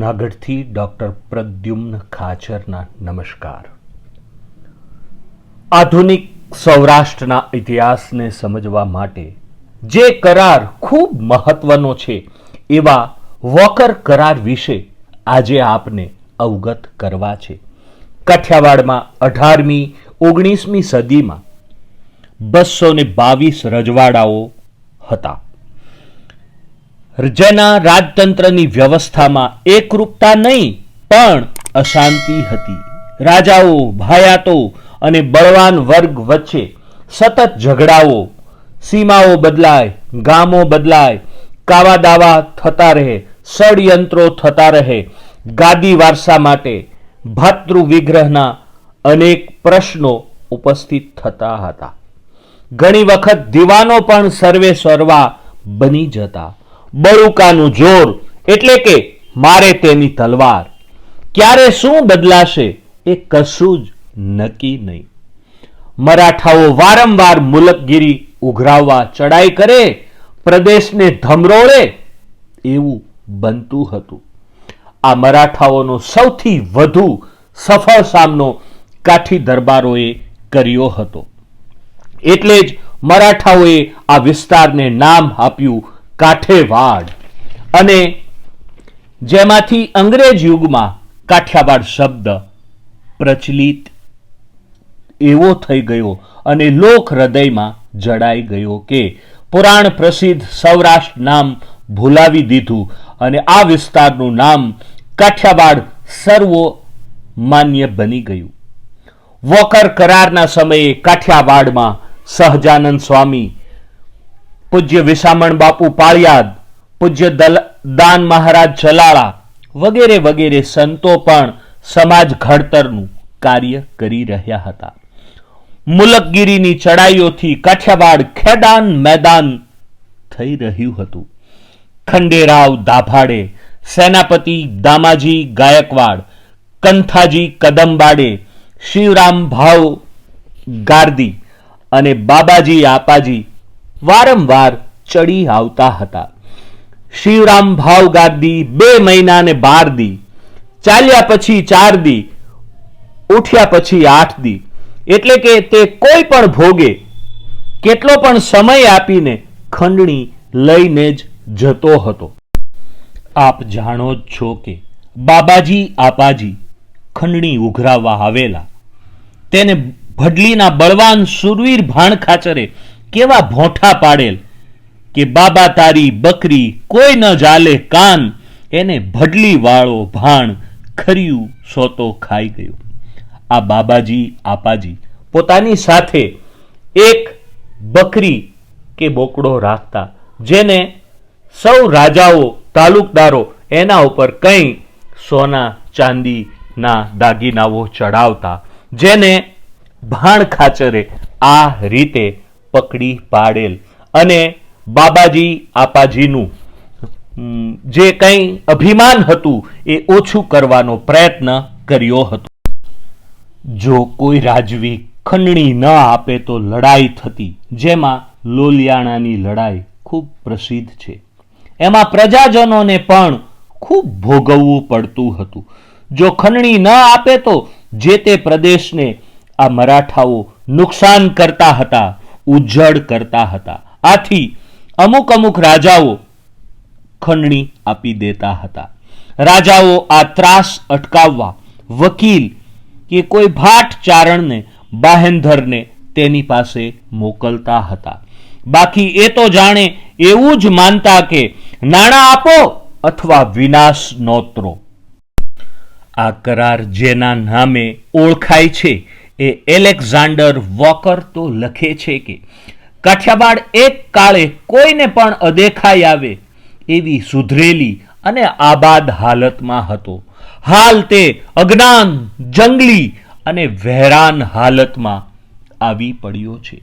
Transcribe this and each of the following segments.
જૂનાગઢથી doctor Pradyumna ખાચરના નમસ્કાર। આધુનિક સૌરાષ્ટ્રના ઇતિહાસને સમજવા માટે જે કરાર ખૂબ મહત્વનો છે એવા વોકર કરાર વિશે આજે આપને અવગત કરવા છે। કાઠિયાવાડમાં 18મી 19મી સદીમાં 222 રજવાડાઓ હતા, જેના રાજતંત્રની વ્યવસ્થામાં એકરૂપતા નહીં પણ અશાંતિ હતી। રાજાઓ, ભાયાતો અને બળવાન વર્ગ વચ્ચે સતત ઝઘડાઓ, સીમાઓ બદલાય, ગામો બદલાય, કાવા દાવા થતા રહે, ષડયંત્રો થતા રહે। ગાદી વારસા માટે ભાતૃ વિગ્રહના અનેક પ્રશ્નો ઉપસ્થિત થતા હતા। ઘણી વખત દીવાનો પણ સર્વે સર્વા બની જતા। બળુકાનું જોર એટલે કે મારે તેની તલવાર। ક્યારે શું બદલાશે એ કશું જ નક્કી નહીં। મરાઠાઓ વારંવાર મુલકગીરી ઉઘરાવવા ચડાઈ કરે, પ્રદેશને ધમરોળે એવું બનતું હતું। આ મરાઠાઓનો સૌથી વધુ સફળ સામનો કાઠી દરબારોએ કર્યો હતો। એટલે જ મરાઠાઓએ આ વિસ્તારને નામ આપ્યું કાઠેવાડ, અને જેમાંથી અંગ્રેજ યુગમાં કાઠિયાવાડ શબ્દ પ્રચલિત એવો થઈ ગયો અને લોક હૃદયમાં જડાઈ ગયો કે પુરાણ પ્રસિદ્ધ સૌરાષ્ટ્ર નામ ભૂલાવી દીધું અને આ વિસ્તારનું નામ કાઠિયાવાડ સર્વમાન્ય બની ગયું। વોકર કરારના સમયે કાઠિયાવાડમાં સહજાનંદ સ્વામી, પૂજ્ય વિસામણ બાપુ પાળિયાદ, પૂજ્ય દાન મહારાજ ચલાળા વગેરે વગેરે સંતો પણ સમાજ ઘડતરનું કાર્ય કરી રહ્યા હતા। મુલકગીરીની ચડાઈઓથી કાઠિયાવાડ ખેદાન મેદાન થઈ રહ્યું હતું। ખંડેરાવ દાભાડે, સેનાપતિ દામાજી ગાયકવાડ, કંથાજી કદમબાડે, શિવરામ ભાવ ગારદી અને બાબાજી આપાજી વારંવાર ચડી આવતા હતા। શિવરામ ભાવ ગારદી 2 મહિના ને 12 દી, ચાલ્યા પછી 4 દી, ઉઠ્યા પછી 8 દી, એટલે કે તે કોઈ પણ ભોગે કેટલો પણ સમય આપીને ખંડણી લઈને જ જતો હતો। આપ જાણો જ છો કે બાબાજી આપાજી ખંડણી ઉઘરાવવા આવેલા, તેને ભડલીના બળવાન સુરવીર ભાણ ખાચરે કેવા ભોંઠા પાડેલ કે બાબા તારી બકરી કોઈ ન જાલે કાન, એને ભડલી વાળો ભાણ ખર્યું સોતો ખાઈ ગયો। આ બાબાજી આપાજી પોતાની સાથે એક બકરી કે બોકડો રાખતા, જેને સૌ રાજાઓ, તાલુકદારો એના ઉપર કંઈ સોના ચાંદીના દાગીનાઓ ચડાવતા, જેને ભાણ ખાચરે આ રીતે પકડી પાડેલ અને બાબાજી આપાજીનું જે કંઈ અભિમાન હતું એ ઓછું કરવાનો પ્રયત્ન કર્યો હતો। જો કોઈ રાજવી ખંડણી ન આપે તો લડાઈ થતી, જેમાં લોલિયાણાની લડાઈ ખૂબ પ્રસિદ્ધ છે। એમાં પ્રજાજનોને પણ ખૂબ ભોગવવું પડતું હતું। જો ખંડણી ન આપે તો જે તે પ્રદેશને આ મરાઠાઓ નુકસાન કરતા હતા, ઉજ્જડ કરતા હતા। આથી અમુક અમુક રાજાઓ ખંડણી આપી દેતા હતા। રાજાઓ આ ત્રાસ અટકાવવા વકીલ કે કોઈ ભાટ ચારણને, બાહેંધરને તેની પાસે મોકલતા હતા। બાકી એ તો જાણે એવું જ માનતા કે નાણાં આપો અથવા વિનાશ નોતરો। આ કરાર જેના નામે ઓળખાય છે એ એલેક્ઝાન્ડર વોકર તો લખે છે કે કાઠિયાવાડ એક કાળે કોઈને પણ અદેખાઈ આવે એવી સુધરેલી અને આબાદ હાલતમાં હતો। હાલ તે અજ્ઞાન, જંગલી અને વહેરાન હાલતમાં આવી પડ્યો છે।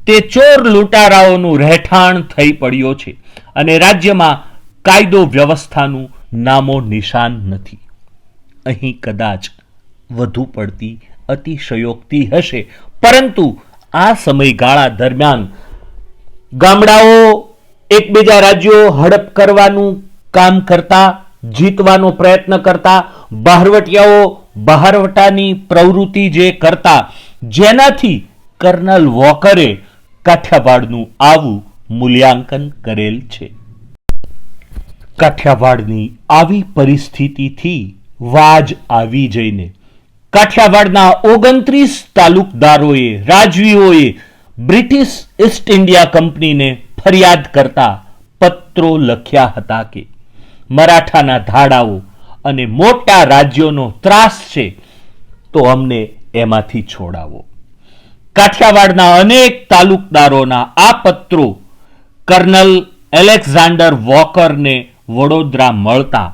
તે ચોર લૂંટારાઓનું રહેઠાણ થઈ પડ્યો છે અને રાજ્યમાં કાયદો વ્યવસ્થાનું નામો નિશાન નથી। અહીં કદાચ વધુ પડતી અતિશયોક્તિ હશે, પરંતુ આ સમયગાળા દરમિયાન ગામડાઓ એકબીજા રાજ્યો હડપ કરવાનું કામ કરતા, જીતવાનો પ્રયત્ન કરતા, બહારવટિયાઓ બહારવટાની પ્રવૃત્તિ જે કરતા, જેનાથી કર્નલ વોકરે કાઠિયાવાડનું આવું મૂલ્યાંકન કરેલ છે. કાઠિયાવાડની આવી પરિસ્થિતિથી વાજ આવી જઈને કાઠિયાવાડના 29 તાલુકદારોએ, રાજવીઓએ બ્રિટિશ ઈસ્ટ ઇન્ડિયા કંપનીને ફરિયાદ કરતા પત્રો લખ્યા હતા કે મરાઠાના ધાડાઓ અને મોટા રાજ્યોનો ત્રાસ છે, તો અમને એમાંથી છોડાવો. કાઠિયાવાડના અનેક તાલુકદારોના આ પત્રો કર્નલ એલેક્ઝાન્ડર વોકરને વડોદરા મળતા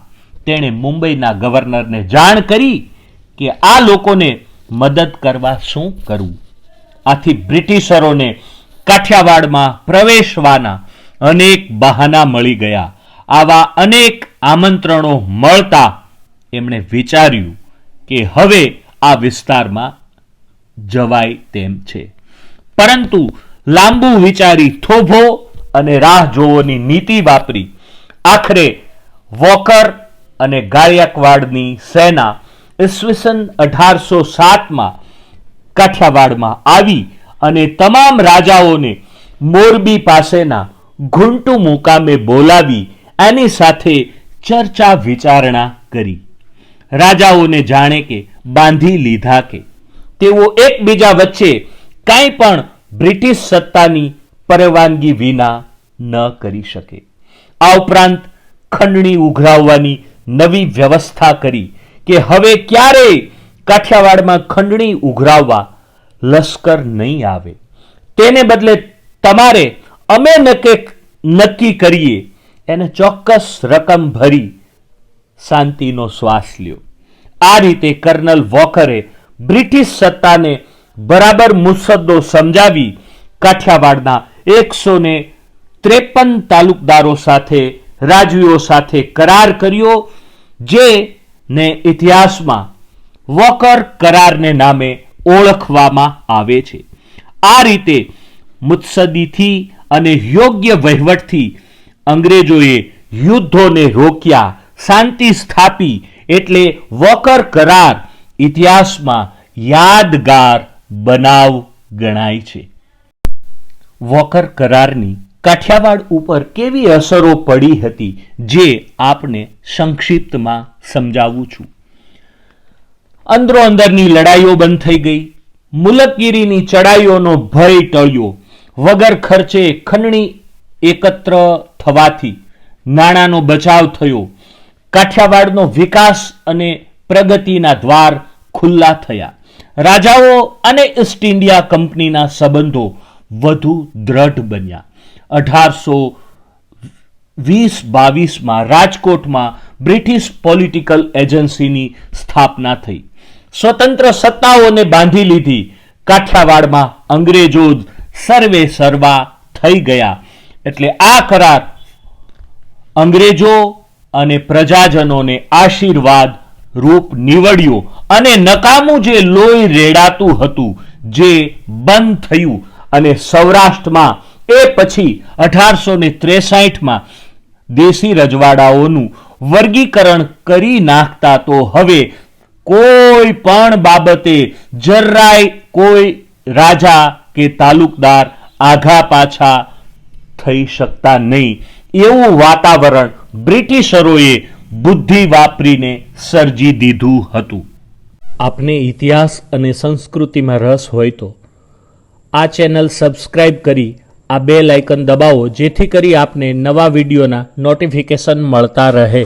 તેણે મુંબઈના ગવર્નરને જાણ કરી કે આ લોકોને મદદ કરવા શું કરવું. આથી બ્રિટિશરોને કાઠિયાવાડમાં પ્રવેશવાના અનેક બહાના મળી ગયા. આવા અનેક આમંત્રણો મળતા એમણે વિચાર્યું કે હવે આ વિસ્તારમાં જવાય તેમ છે. પરંતુ લાંબુ વિચારી થોભો અને રાહ જોવાની નીતિ વાપરી આખરે વોકર અને ગાયકવાડની સેના ઈસવીસન 1807માં કાઠિયાવાડમાં આવી અને તમામ રાજાઓને મોરબી પાસેના ઘૂંટુ મુકામે બોલાવી એની સાથે ચર્ચા વિચારણા કરી. રાજાઓને જાણે કે બાંધી લીધા કે તેઓ એકબીજા વચ્ચે કાંઈ પણ બ્રિટિશ સત્તાની પરવાનગી વિના ન કરી શકે. આ ઉપરાંત ખંડણી ઉઘરાવવાની નવી વ્યવસ્થા કરી કે હવે ક્યારેય કાઠિયાવાડમાં ખંડણી ઉઘરાવવા લશ્કર નહીં આવે. તેને બદલે તમારે અમે નક્કી કરીએ એને ચોક્કસ રકમ ભરી શાંતિનો શ્વાસ લ્યો. આ રીતે કર્નલ વોકરે બ્રિટિશ સત્તાને બરાબર મુસદ્દો સમજાવી કાઠિયાવાડના 153 તાલુકદારો સાથે, રાજવીઓ સાથે કરાર કર્યો, જેને ઇતિહાસમાં વોકર કરારને નામે ઓળખવામાં આવે છે. આ રીતે મુત્સદ્દીથી અને યોગ્ય વહીવટથી અંગ્રેજોએ યુદ્ધોને રોક્યા, શાંતિ સ્થાપી. એટલે વોકર કરાર ઇતિહાસમાં યાદગાર બનાવ ગણાય છે. વોકર કરારની કાઠિયાવાડ ઉપર કેવી અસરો પડી હતી જે આપને સંક્ષિપ્તમાં સમજાવું છું. અંદરો અંદરની લડાઈઓ બંધ થઈ ગઈ. મુલકગીરીની ચડાઈઓનો ભય ટળ્યો. વગર ખર્ચે ખંડણી એકત્ર થવાથી નાણાંનો બચાવ થયો. કાઠિયાવાડનો વિકાસ અને પ્રગતિના દ્વાર ખુલ્લા થયા. રાજાઓ અને ઈસ્ટ ઇન્ડિયા કંપનીના સંબંધો વધુ દ્રઢ બન્યા. 1820-22માં રાજકોટમાં બ્રિટિશ પોલિટિકલ એજન્સીની સ્થાપના થઈ. સ્વતંત્ર સત્તાઓને બાંધી લીધી. કાઠિયાવાડમાં અંગ્રેજો સર્વે સર્વા થઈ ગયા. એટલે આ કરાર અંગ્રેજો અને પ્રજાજનોને આશીર્વાદ રૂપ નીવડ્યો અને નકામું જે લોહી રેડાતું હતું જે બંધ થયું. અને સૌરાષ્ટ્રમાં એ પછી 1863માં દેશી રજવાડાઓનું વર્ગીકરણ કરી નાખતા તો હવે કોઈ પણ બાબતે જરાય કોઈ રાજા કે તાલુકદાર આઘા પાછા થઈ શકતા નહીં એવું વાતાવરણ બ્રિટિશરોએ બુદ્ધિ વાપરીને સર્જી દીધું હતું. આપને ઇતિહાસ અને સંસ્કૃતિમાં રસ હોય તો આ ચેનલ સબસ્ક્રાઇબ કરી આ બેલ આઇકન દબાવો, જેથી કરી આપને નવા વિડીયોના નોટિફિકેશન મળતા રહે.